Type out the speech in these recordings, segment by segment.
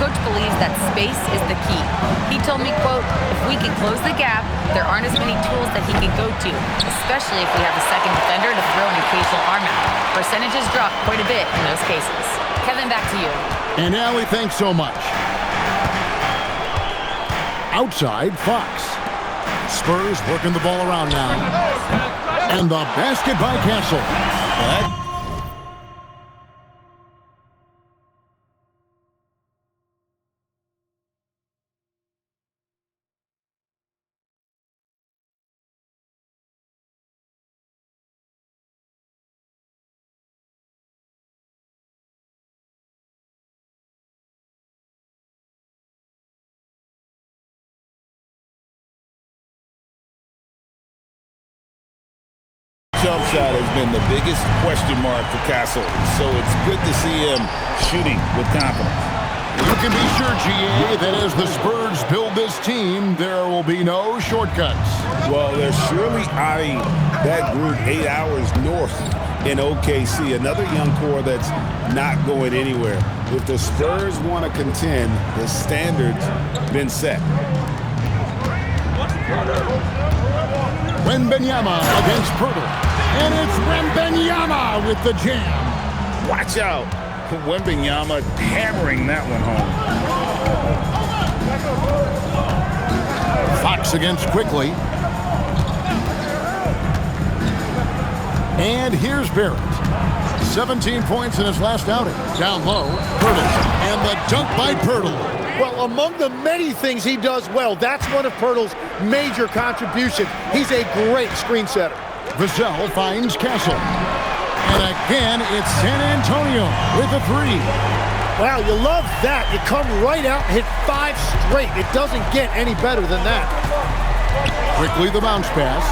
Coach believes that space is the key. He told me, quote, if we can close the gap, there aren't as many tools that he can go to, especially if we have a second defender to throw an occasional arm at. Percentages drop quite a bit in those cases. Kevin, back to you. And Allie, thanks so much. Outside, Fox. Spurs working the ball around now. And the basket by Castle. Jump shot has been the biggest question mark for Castle, so it's good to see him shooting with confidence. You can be sure, GA, that as the Spurs build this team, there will be no shortcuts. Well, they're surely eyeing that group 8 hours north in OKC, another young core that's not going anywhere. If the Spurs want to contend, the standard's been set. Wembanyama against Poeltl. And it's Wembanyama with the jam. Watch out. Wembanyama hammering that one home. Fox against Quickly. And here's Barrett. 17 points in his last outing. Down low, Poeltl. And the dunk by Poeltl. Well, among the many things he does well, that's one of Poeltl's major contributions. He's a great screen setter. Vassell finds Castle. And again, it's San Antonio with a three. Wow, you love that. You come right out and hit 5 straight. It doesn't get any better than that. Quickly the bounce pass.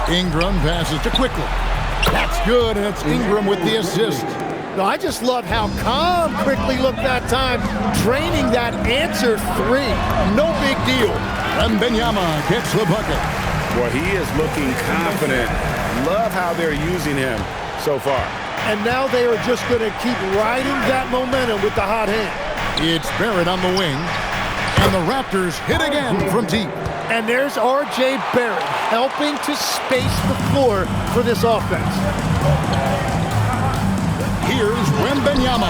Ingram passes to Quickly. That's good, and it's Ingram with the assist. No, I just love how calm Quickly looked that time, draining that answer three. No big deal. Wembanyama gets the bucket. Well, he is looking confident. Love how they're using him so far. And now they are just going to keep riding that momentum with the hot hand. It's Barrett on the wing. And the Raptors hit again from deep. And there's R.J. Barrett helping to space the floor for this offense. Here's Wembanyama.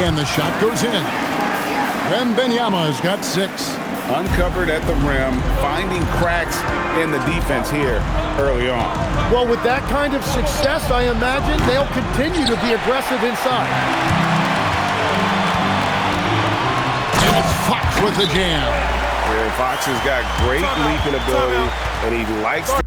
And the shot goes in. Wembanyama's got 6. Uncovered at the rim, finding cracks in the defense here early on. Well, with that kind of success, I imagine they'll continue to be aggressive inside. And it's Fox with the jam. Yeah, Fox has got great leaping ability, and he likes to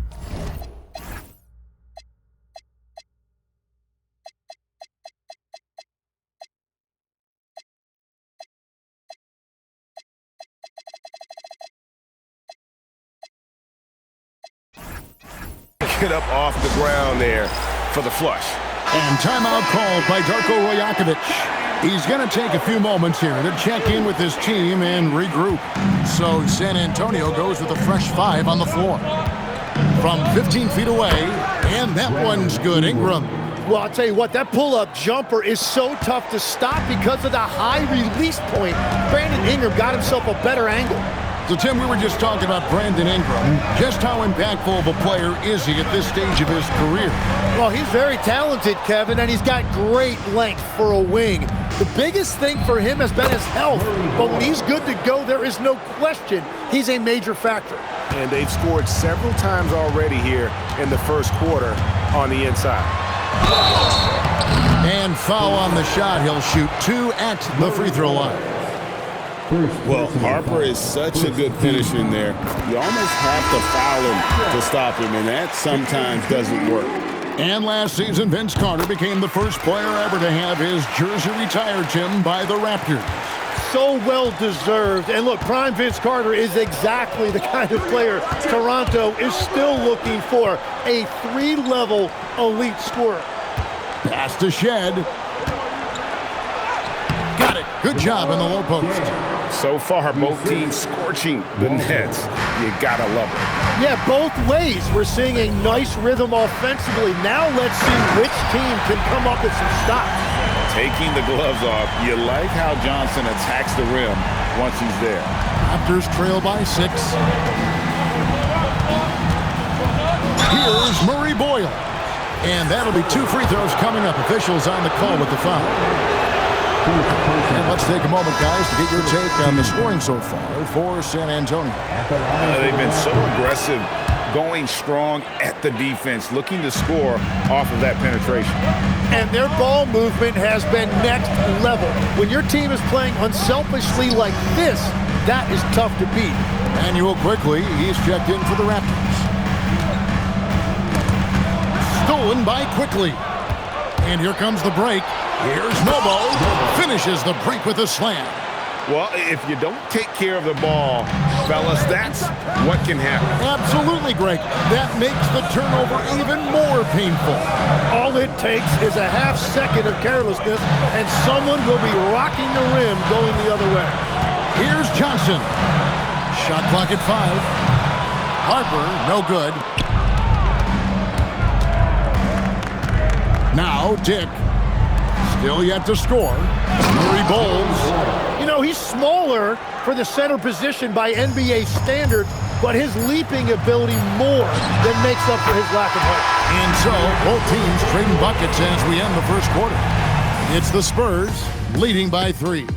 get up off the ground there for the flush. And timeout called by Darko Rajakovic. He's going to take a few moments here to check in with his team and regroup. So San Antonio goes with a fresh 5 on the floor. From 15 feet away, and that one's good. Ingram. Well, I'll tell you what, that pull-up jumper is so tough to stop because of the high release point. Brandon Ingram got himself a better angle. So, Tim, we were just talking about Brandon Ingram. Just how impactful of a player is he at this stage of his career? Well, he's very talented, Kevin, and he's got great length for a wing. The biggest thing for him has been his health, but when he's good to go, there is no question he's a major factor. And they've scored several times already here in the first quarter on the inside. And foul on the shot. He'll shoot 2 at the free throw line. Well, Harper is such a good finisher in there. You almost have to foul him to stop him, and that sometimes doesn't work. And last season, Vince Carter became the first player ever to have his jersey retired, Tim, by the Raptors. So well-deserved. And look, prime Vince Carter is exactly the kind of player Toronto is still looking for. A 3-level elite scorer. Pass to Shed. Got it. Good job in the low post. So far, both teams scorching the Nets. You gotta love it. Yeah, both ways. We're seeing a nice rhythm offensively. Now let's see which team can come up with some stops. taking the gloves off. You like how Johnson attacks the rim once he's there. Raptors trail by 6. Here's Murray Boyle. And that'll be 2 free throws coming up. Officials on the call with the foul. And let's take a moment, guys, to get your take on the scoring so far for San Antonio. They've been so aggressive, going strong at the defense, looking to score off of that penetration. And their ball movement has been next level. When your team is playing unselfishly like this, that is tough to beat. Manuel quickly, he's checked in for the Raptors. Stolen by Quickly. And here comes the break. Here's Mobo. Finishes the break with a slam. Well, if you don't take care of the ball, fellas, that's what can happen. Absolutely, Greg. That makes the turnover even more painful. All it takes is a half second of carelessness, and someone will be rocking the rim going the other way. Here's Johnson. Shot clock at 5. Harper, no good. Now Dick. Still yet to score. Murray bowls. You know, he's smaller for the center position by NBA standard, but his leaping ability more than makes up for his lack of height. And so, both teams trading buckets as we end the first quarter. It's the Spurs leading by 3.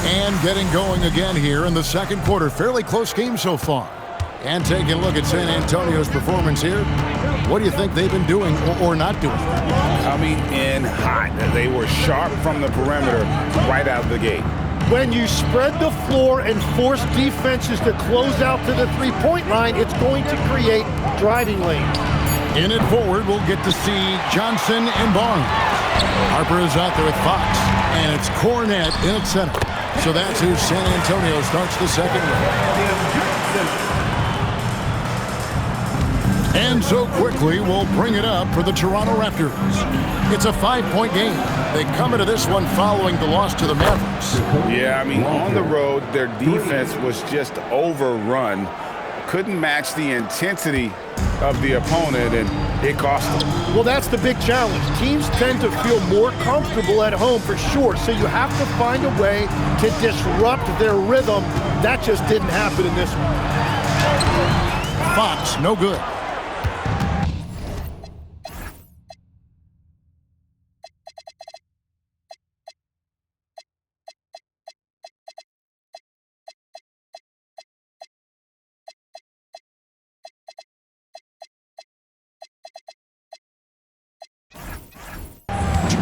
And getting going again here in the second quarter. Fairly close game so far. And taking a look at San Antonio's performance here. What do you think they've been doing or not doing? Coming in hot. They were sharp from the perimeter right out of the gate. When you spread the floor and force defenses to close out to the three-point line, it's going to create driving lanes. In it forward, we'll get to see Johnson and Barnes. Harper is out there with Fox. And it's Cornette in at center. So that's who San Antonio starts the second round. And so quickly, we'll bring it up for the Toronto Raptors. It's a 5-point game. They come into this one following the loss to the Mavericks. Yeah, I mean, on the road, their defense was just overrun. Couldn't match the intensity of the opponent, and it cost them. Well, that's the big challenge. Teams tend to feel more comfortable at home for sure, so you have to find a way to disrupt their rhythm. That just didn't happen in this one. Fox, no good.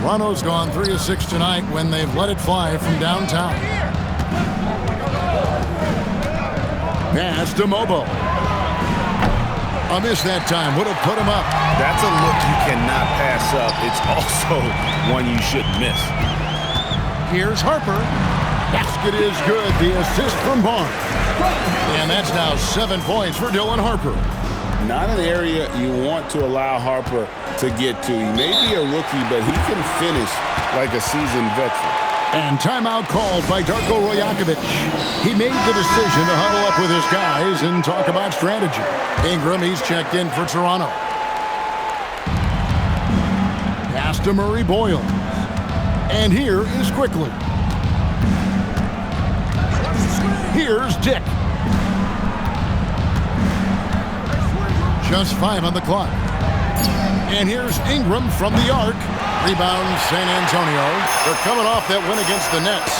Toronto's gone 3 of 6 tonight when they've let it fly from downtown. Pass to Mobo. A miss that time. Would have put him up. That's a look you cannot pass up. It's also one you shouldn't miss. Here's Harper. Basket is good. The assist from Barnes. And that's now 7 points for Dylan Harper. Not an area you want to allow Harper to get to. He may be a rookie, but he can finish like a seasoned veteran. And timeout called by Darko Rajakovic. He made the decision to huddle up with his guys and talk about strategy. Ingram, he's checked in for Toronto. Pass to Murray Boyle. And here is Quickly. Here's Dick. Just 5 on the clock. And here's Ingram from the arc. Rebound, San Antonio. They're coming off that win against the Nets.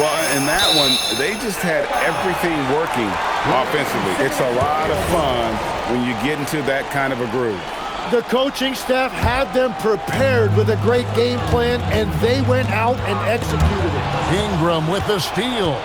Well, in that one, they just had everything working offensively. It's a lot of fun when you get into that kind of a groove. The coaching staff had them prepared with a great game plan, and they went out and executed it. Ingram with the steal.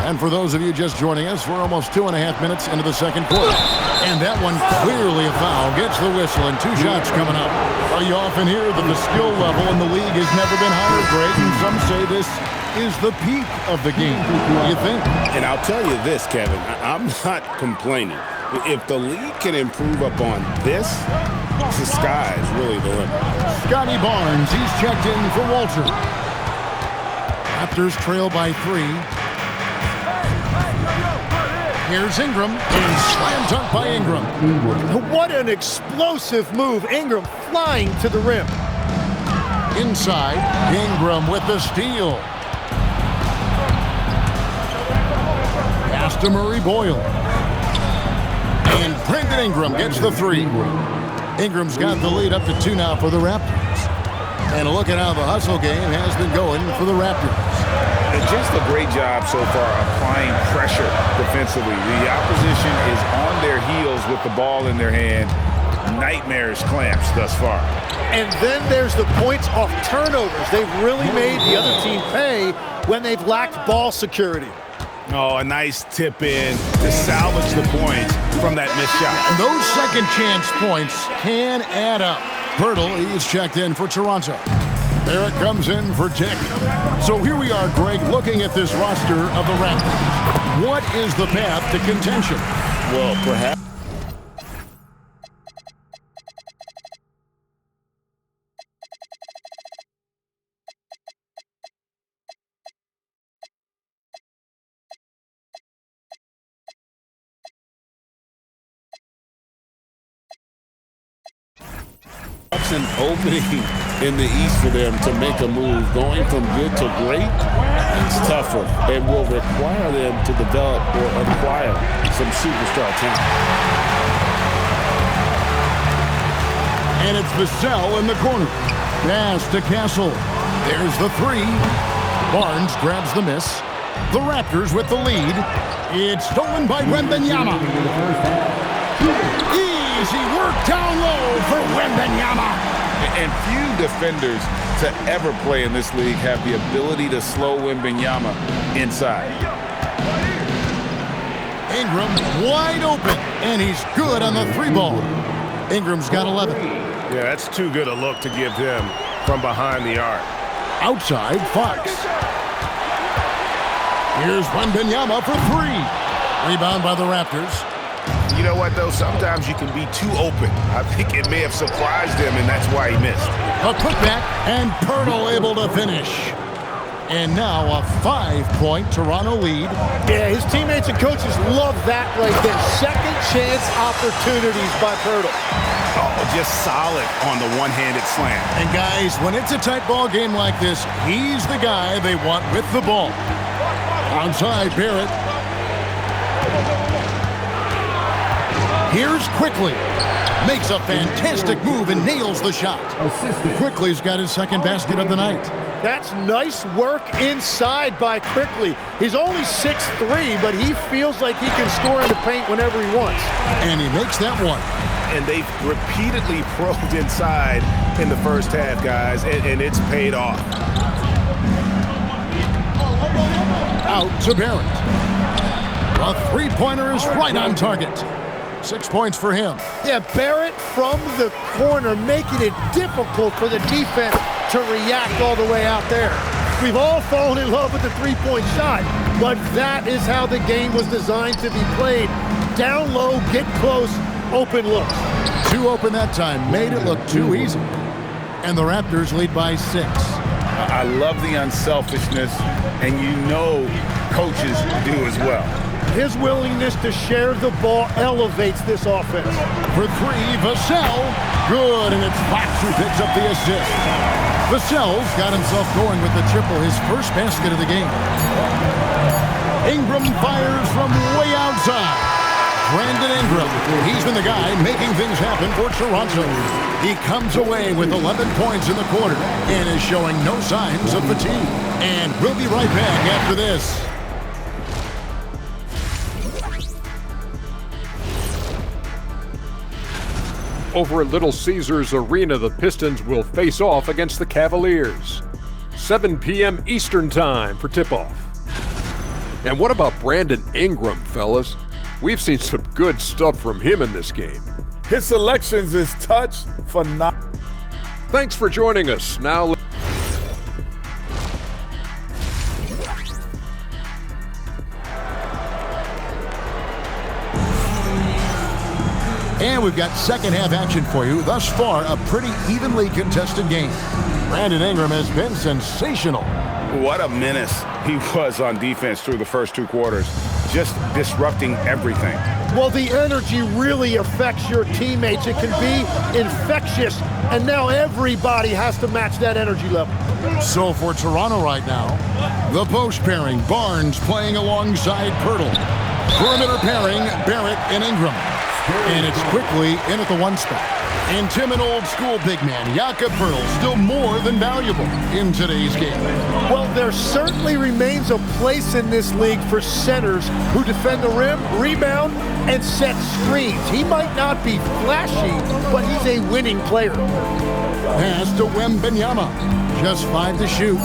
And for those of you just joining us, we're almost 2.5 minutes into the second quarter. And that one clearly a foul. Gets the whistle and 2 shots coming up. Well, you often hear that the skill level in the league has never been higher, Greg, and some say this is the peak of the game. What do you think? And I'll tell you this, Kevin, I'm not complaining. If the league can improve upon this, the sky is really the limit. Scotty Barnes, he's checked in for Walter. Raptors trail by 3. Here's Ingram, and slam dunk by Ingram. What an explosive move. Ingram flying to the rim. Inside, Ingram with the steal. Pass to Murray Boyle. And Brandon Ingram gets the 3. Ingram's got the lead up to 2 now for the Raptors. And look at how the hustle game has been going for the Raptors. And just a great job so far applying pressure defensively. The opposition is on their heels with the ball in their hand. Nightmarish clamps thus far. And then there's the points off turnovers. They've really made the other team pay when they've lacked ball security. Oh, a nice tip in to salvage the points from that missed shot. And those second chance points can add up. Pirtle, he's checked in for Toronto. Barrett comes in for Dick. So here we are, Greg, looking at this roster of the Raptors. What is the path to contention? Well, perhaps. An opening in the East for them to make a move. Going from good to great, it's tougher and will require them to develop or acquire some superstar talent. And it's Vassell in the corner. Pass to Castle. There's the 3. Barnes grabs the miss. The Raptors with the lead. It's stolen by Wembanyama. Easy work down low for Wembanyama. And few defenders to ever play in this league have the ability to slow Wembanyama inside. Ingram wide open, and he's good on the 3 ball. Ingram's got 11. Yeah, that's too good a look to give him from behind the arc. Outside, Fox. Here's Wembanyama for 3. Rebound by the Raptors. You know what, though? Sometimes you can be too open. I think it may have surprised him, and that's why he missed. A putback, and Pirtle able to finish. And now a 5-point Toronto lead. Yeah, his teammates and coaches love that right there. Second chance opportunities by Pirtle. Oh, just solid on the one-handed slam. And guys, when it's a tight ball game like this, he's the guy they want with the ball. Onside, Barrett. Here's Quickly. Makes a fantastic move and nails the shot. Quickly's got his second basket of the night. That's nice work inside by Quickly. He's only 6'3", but he feels like he can score in the paint whenever he wants. And he makes that one. And they've repeatedly probed inside in the first half, guys, and it's paid off. Out to Barrett. A 3-pointer is right on target. 6 points for him. Yeah, Barrett from the corner, making it difficult for the defense to react all the way out there. We've all fallen in love with the three-point shot, but that is how the game was designed to be played. Down low, get close, open looks. Too open that time, made it look too easy. And the Raptors lead by 6. I love the unselfishness, and you know coaches do as well. His willingness to share the ball elevates this offense. For 3, Vassell. Good, and it's Fox who picks up the assist. Vassell's got himself going with the triple, his first basket of the game. Ingram fires from way outside. Brandon Ingram, he's been the guy making things happen for Toronto. He comes away with 11 points in the quarter and is showing no signs of fatigue. And we'll be right back after this. Over at Little Caesars Arena, the Pistons will face off against the Cavaliers. 7 p.m. Eastern Time for tip-off. And what about Brandon Ingram, fellas? We've seen some good stuff from him in this game. His selections is touch phenomenal. Thanks for joining us. Now, and we've got second half action for you. Thus far, a pretty evenly contested game. Brandon Ingram has been sensational. What a menace he was on defense through the first 2 quarters, just disrupting everything. Well, the energy really affects your teammates. It can be infectious, and now everybody has to match that energy level. So for Toronto right now, the post pairing, Barnes playing alongside Pirtle. Perimeter pairing, Barrett and Ingram. And it's quickly in at the 1 spot. And Tim, an old-school big man, Jakob Pirtle, still more than valuable in today's game. Well, there certainly remains a place in this league for centers who defend the rim, rebound, and set screens. He might not be flashy, but he's a winning player. Pass to Wembanyama. Just 5 to shoot.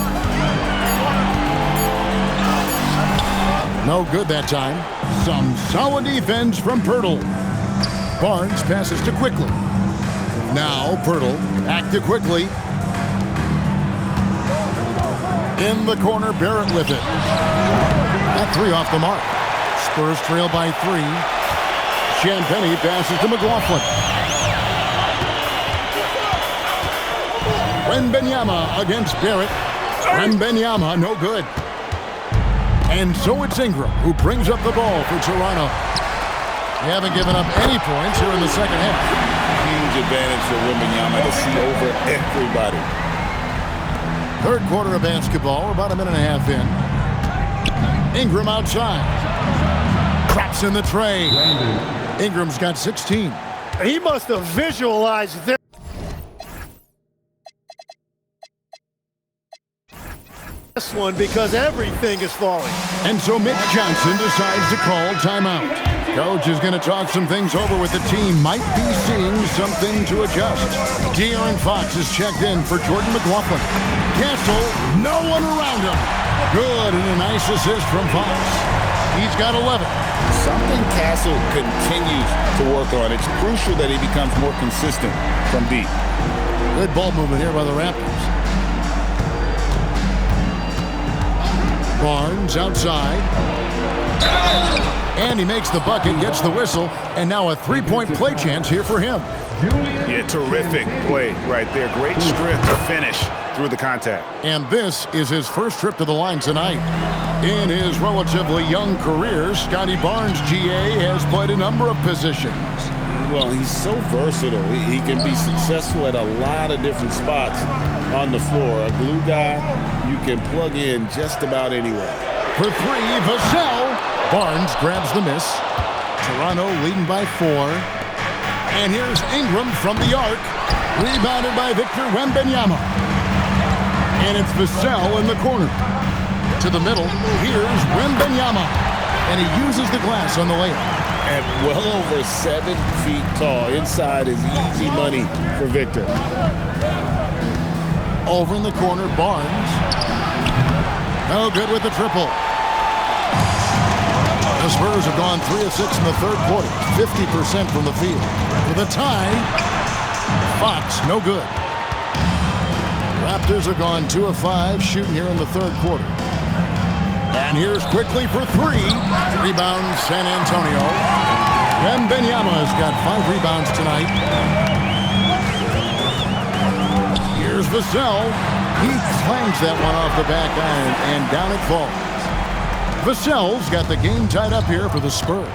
No good that time. Some solid defense from Pirtle. Barnes passes to Quickly. Now Pirtle back to Quickly. In the corner, Barrett with it. That 3 off the mark. Spurs trail by 3. Champagnie passes to McLaughlin. Wembanyama against Barrett. Wembanyama, no good. And so it's Ingram who brings up the ball for Toronto. They haven't given up any points here in the second half. Huge advantage for Wembanyama to see over everybody. Third quarter of basketball, about a minute and a half in. Ingram outside. Drops in the tray. Ingram's got 16. He must have visualized this one because everything is falling. And so Mitch Johnson decides to call timeout. Coach is going to talk some things over with the team. Might be seeing something to adjust. De'Aaron Fox is checked in for Jordan McLaughlin. Castle, no one around him. Good, and a nice assist from Fox. He's got 11. Something Castle continues to work on. It's crucial that he becomes more consistent from deep. Good ball movement here by the Raptors. Barnes outside. And he makes the bucket, gets the whistle, and now a 3-point play chance here for him. Yeah, terrific play right there. Great strength to finish through the contact. And this is his first trip to the line tonight. In his relatively young career, Scotty Barnes, GA, has played a number of positions. Well, he's so versatile. He can be successful at a lot of different spots on the floor. A glue guy you can plug in just about anywhere. For 3, Vassell. Barnes grabs the miss. Toronto leading by 4. And here's Ingram from the arc. Rebounded by Victor Wembanyama. And it's Vassell in the corner. To the middle, here's Wembanyama. And he uses the glass on the layup. At well over 7 feet tall. Inside is easy money for Victor. Over in the corner, Barnes. No good with the triple. The Spurs have gone 3 of 6 in the third quarter. 50% from the field. For the tie, Fox, no good. Raptors have gone 2 of 5 shooting here in the third quarter. And here's quickly for 3. Rebound, San Antonio. Wembanyama's got 5 rebounds tonight. Here's Vassell. He clangs that one off the back iron, and down it falls. Vassell's got the game tied up here for the Spurs.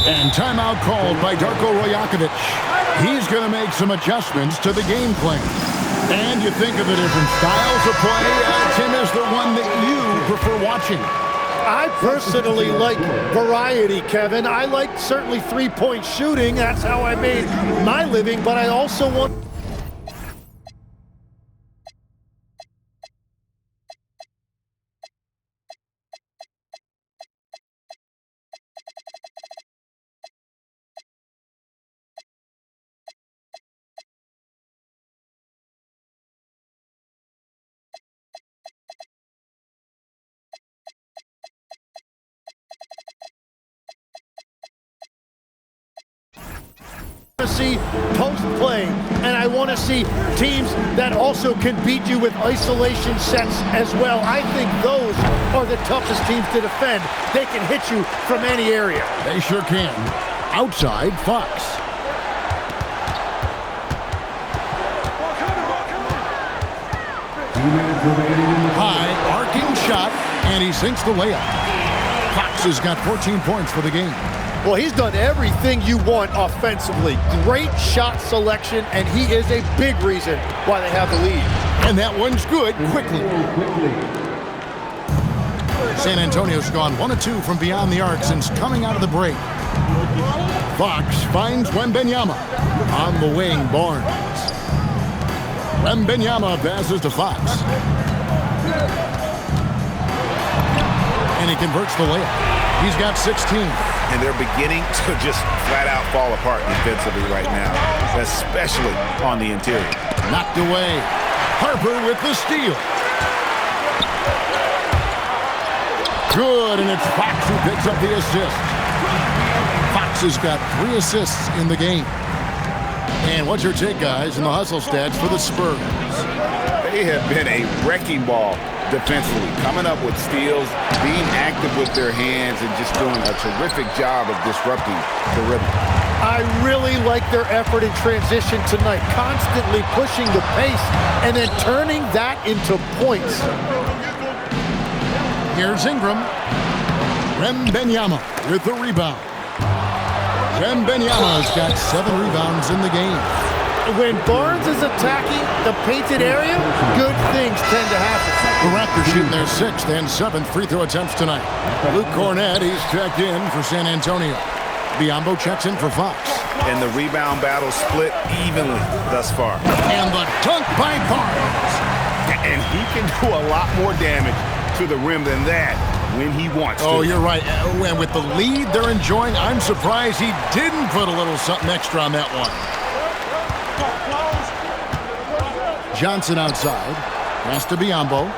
And timeout called by Darko Rajakovic. He's going to make some adjustments to the game plan. And you think of the different styles of play. Tim is the one that you prefer watching. I personally like variety, Kevin. I like certainly 3-point shooting. That's how I made my living. But I also want... see post play, and I want to see teams that also can beat you with isolation sets as well. I think those are the toughest teams to defend. They can hit you from any area. They sure can. Outside, Fox. High, arcing shot, and he sinks the layup. Fox has got 14 points for the game. Well, he's done everything you want offensively. Great shot selection, and he is a big reason why they have the lead. And that one's good quickly. San Antonio's gone 1 of 2 from beyond the arc since coming out of the break. Fox finds Wembanyama on the wing. Barnes. Wembanyama passes to Fox. And he converts the layup. He's got 16. And they're beginning to just flat out fall apart defensively right now, especially on the interior. Knocked away. Harper with the steal. Good, and it's Fox who picks up the assist. Fox has got 3 assists in the game. And what's your take, guys, in the hustle stats for the Spurs? They have been a wrecking ball defensively, coming up with steals, being active with their hands, and just doing a terrific job of disrupting the rhythm. I really like their effort in transition tonight, constantly pushing the pace and then turning that into points. Here's Ingram. Wembanyama with the rebound. Wembanyama's got 7 rebounds in the game. When Barnes is attacking the painted area, good things tend to happen. The Raptors shooting their 6th and 7th free throw attempts tonight. Luke Kornet, he's checked in for San Antonio. Biyombo checks in for Fox. And the rebound battle split evenly thus far. And the dunk by Barnes. And he can do a lot more damage to the rim than that when he wants to. Oh, you're right. And with the lead they're enjoying, I'm surprised he didn't put a little something extra on that one. Johnson outside. Pass to Biyombo.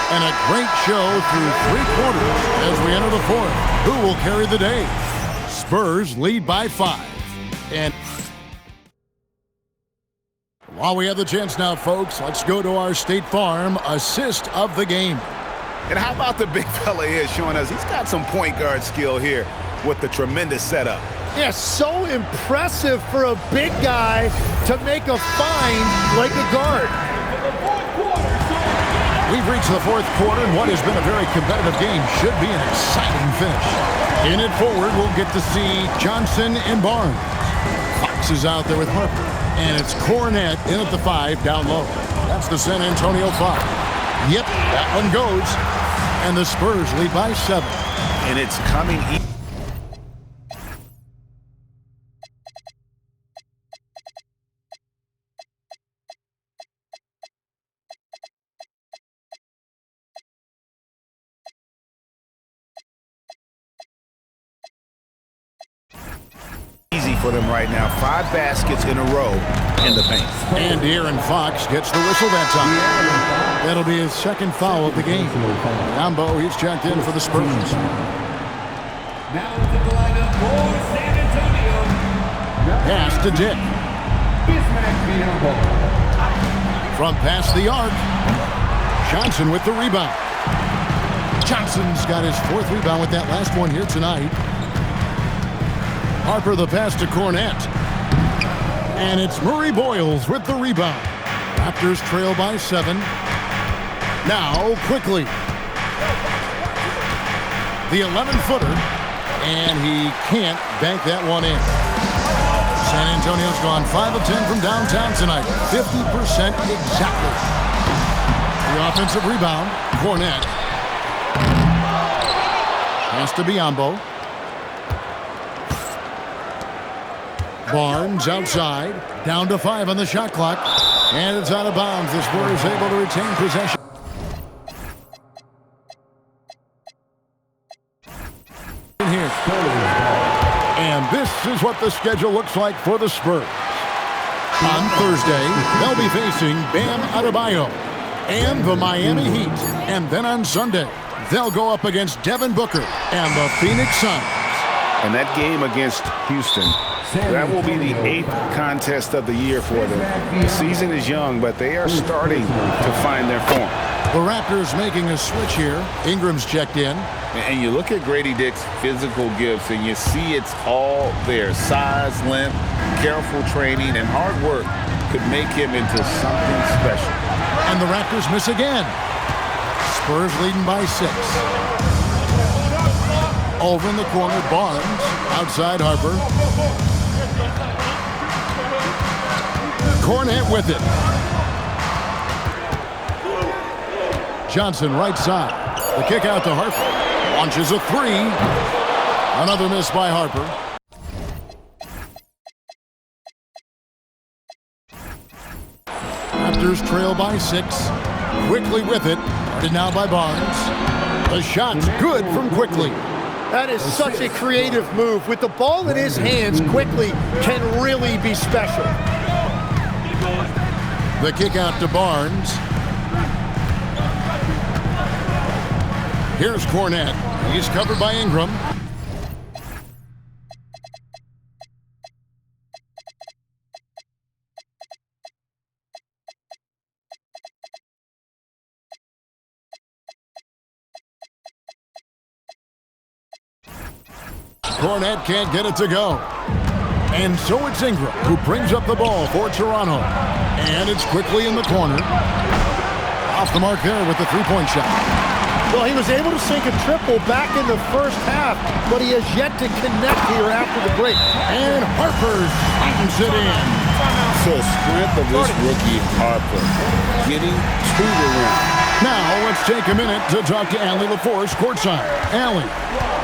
And a great show through 3 quarters as we enter the 4th. Who will carry the day? Spurs lead by 5. And while we have the chance now, folks, let's go to our State Farm assist of the game. And how about the big fella here showing us he's got some point guard skill here with the tremendous setup. Yeah, so impressive for a big guy to make a find like a guard. We've reached the 4th quarter, and what has been a very competitive game should be an exciting finish. In it forward, we'll get to see Johnson and Barnes. Fox is out there with Harper. And it's Kornet in at the 5 down low. That's the San Antonio 5. Yep, that one goes. And the Spurs lead by 7. And it's coming easy for them right now. 5 baskets in a row in the paint. And De'Aaron Fox gets the whistle that time. That'll be his 2nd foul of the game. Biyombo, he's checked in for the Spurs. Now to the lineup for San Antonio. Pass to Dick. Bismack Biyombo. From past the arc. Johnson with the rebound. Johnson's got his 4th rebound with that last one here tonight. Harper the pass to Kornet. And it's Murray Boyles with the rebound. Raptors trail by 7. Now, quickly. The 11-footer. And he can't bank that one in. San Antonio's gone 5 of 10 from downtown tonight. 50% exactly. The offensive rebound. Kornet. Pass to Biyombo. Barnes outside, down to 5 on the shot clock, and it's out of bounds. The Spurs able to retain possession. Here. And this is what the schedule looks like for the Spurs. On Thursday, they'll be facing Bam Adebayo and the Miami Heat. And then on Sunday, they'll go up against Devin Booker and the Phoenix Suns. And that game against Houston, that will be the 8th contest of the year for them. The season is young, but they are starting to find their form. The Raptors making a switch here. Ingram's checked in. And you look at Grady Dick's physical gifts, and you see it's all there. Size, length, careful training, and hard work could make him into something special. And the Raptors miss again. Spurs leading by 6. Over in the corner, Barnes. Outside Harper. Kornet with it. Johnson right side. The kick out to Harper. Launches a 3. Another miss by Harper. Raptors trail by 6. Quickly with it. Guarded now by Barnes. The shot's good from Quickly. That is such a creative move. With the ball in his hands, Quickly can really be special. The kick out to Barnes. Here's Kornet. He's covered by Ingram. Kornet can't get it to go. And so it's Ingram who brings up the ball for Toronto. And it's Quickly in the corner. Off the mark there with the three-point shot. Well, he was able to sink a triple back in the first half, but he has yet to connect here after the break. And Harper slams it in. So strength of this rookie, Harper, getting to the rim. Now let's take a minute to talk to Allie LaForce courtside. Allie.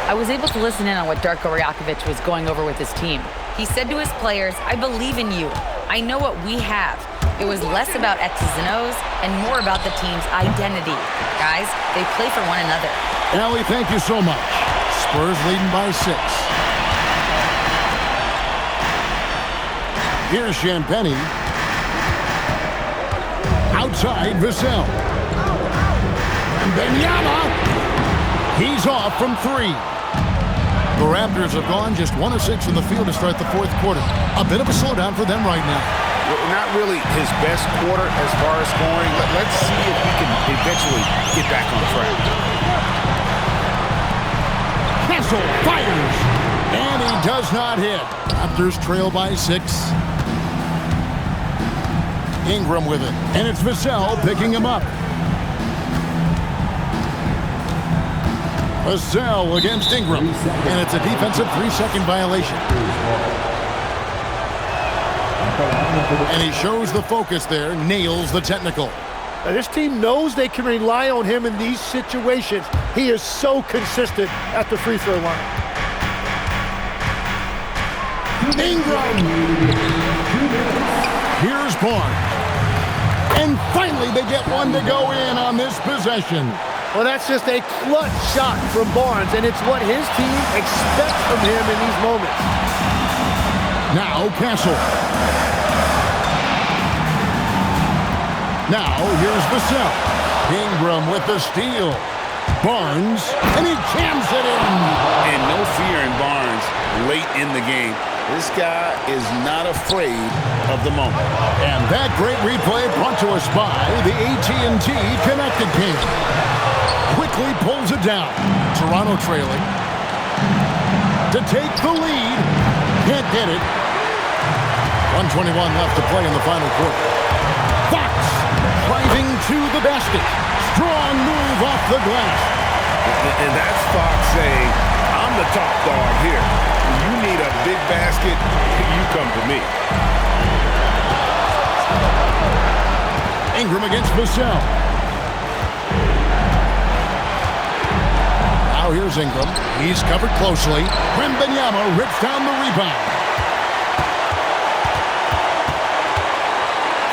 I was able to listen in on what Darko Rajakovic was going over with his team. He said to his players, "I believe in you. I know what we have." It was less about X's and O's and more about the team's identity. Guys, they play for one another. Allie, thank you so much. Spurs leading by 6. Here's Champagnie. Outside, Vassell. And Benyama. He's off from 3. The Raptors have gone just 1 of 6 in the field to start the fourth quarter. A bit of a slowdown for them right now. Not really his best quarter as far as scoring. Let's see if we can eventually get back on track. Kessel fires. And he does not hit. Raptors trail by 6. Ingram with it. And it's Vassell picking him up. Vassell against Ingram. And it's a defensive 3-second violation. And he shows the focus there, nails the technical. Now, this team knows they can rely on him in these situations. He is so consistent at the free throw line. Ingram! Here's Barnes. And finally they get one to go in on this possession. Well, that's just a clutch shot from Barnes, and it's what his team expects from him in these moments. Now Castle. Now here's Vassell. Ingram with the steal. Barnes, and he jams it in. And no fear in Barnes late in the game. This guy is not afraid of the moment. And that great replay brought to us by the AT&T Connected Game. Quickly pulls it down. Toronto trailing. To take the lead. Can't get it. 1:21 left to play in the final quarter. Fox driving to the basket. Strong move off the glass. And that's Fox saying, I'm the top dog here. You need a big basket, you come to me. Ingram against Vassell. Now here's Ingram. He's covered closely. Wembanyama rips down the rebound.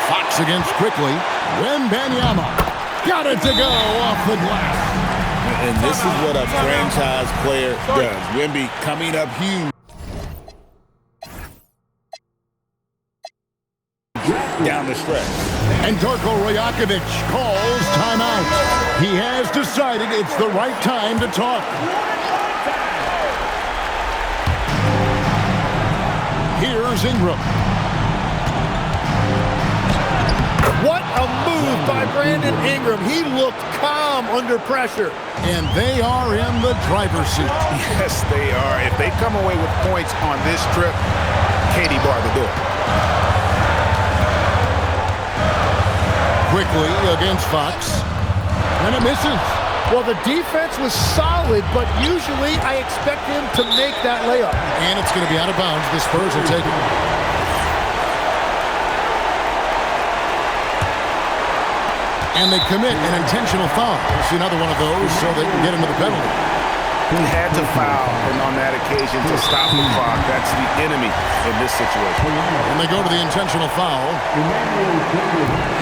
Fox against Quickly. Wembanyama got it to go off the glass. And this is what a franchise player does. Wemby coming up huge. Down the stretch. And Darko Rajakovic calls timeout. He has decided it's the right time to talk. Here's Ingram. What a move by Brandon Ingram. He looked calm under pressure. And they are in the driver's seat. Yes, they are. If they come away with points on this trip, Katie bar the door. quickly against Fox. And it misses. Well, the defense was solid, but usually I expect him to make that layup. And it's going to be out of bounds. The Spurs will take it. And they commit an intentional foul. We'll see another one of those so they can get into the penalty. He had to foul, and on that occasion to stop the clock. That's the enemy in this situation. And they go to the intentional foul.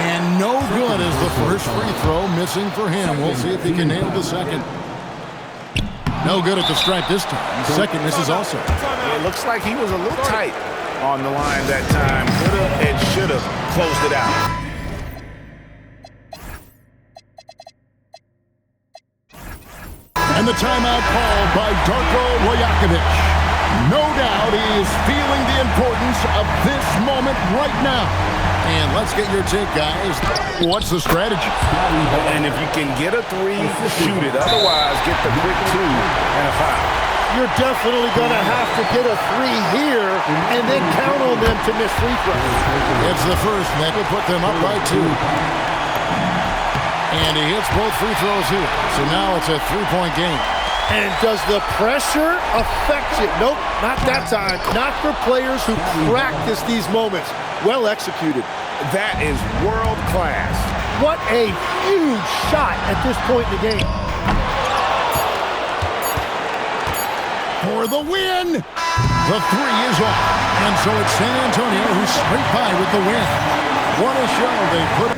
And no good as the first free throw missing for him. We'll see if he can nail the second. No good at the stripe this time. Second misses also. It looks like he was a little tight on the line that time. Could have and should have closed it out. And the timeout called by Darko Rajakovic. No doubt he is feeling the importance of this moment right now. And let's get your take, guys. What's the strategy? And if you can get a three, shoot it. Otherwise, get the quick two and a foul. You're definitely going to have to get a three here and then count on them to miss free throws. It's the first, and that will put them up by 2. And he hits both free throws here. So now it's a 3-point game. And does the pressure affect you? Nope, not that time. Not for players who practice these moments. Well executed. That is world class. What a huge shot at this point in the game. For the win! The three is off. And so it's San Antonio who's straight by with the win. What a show they put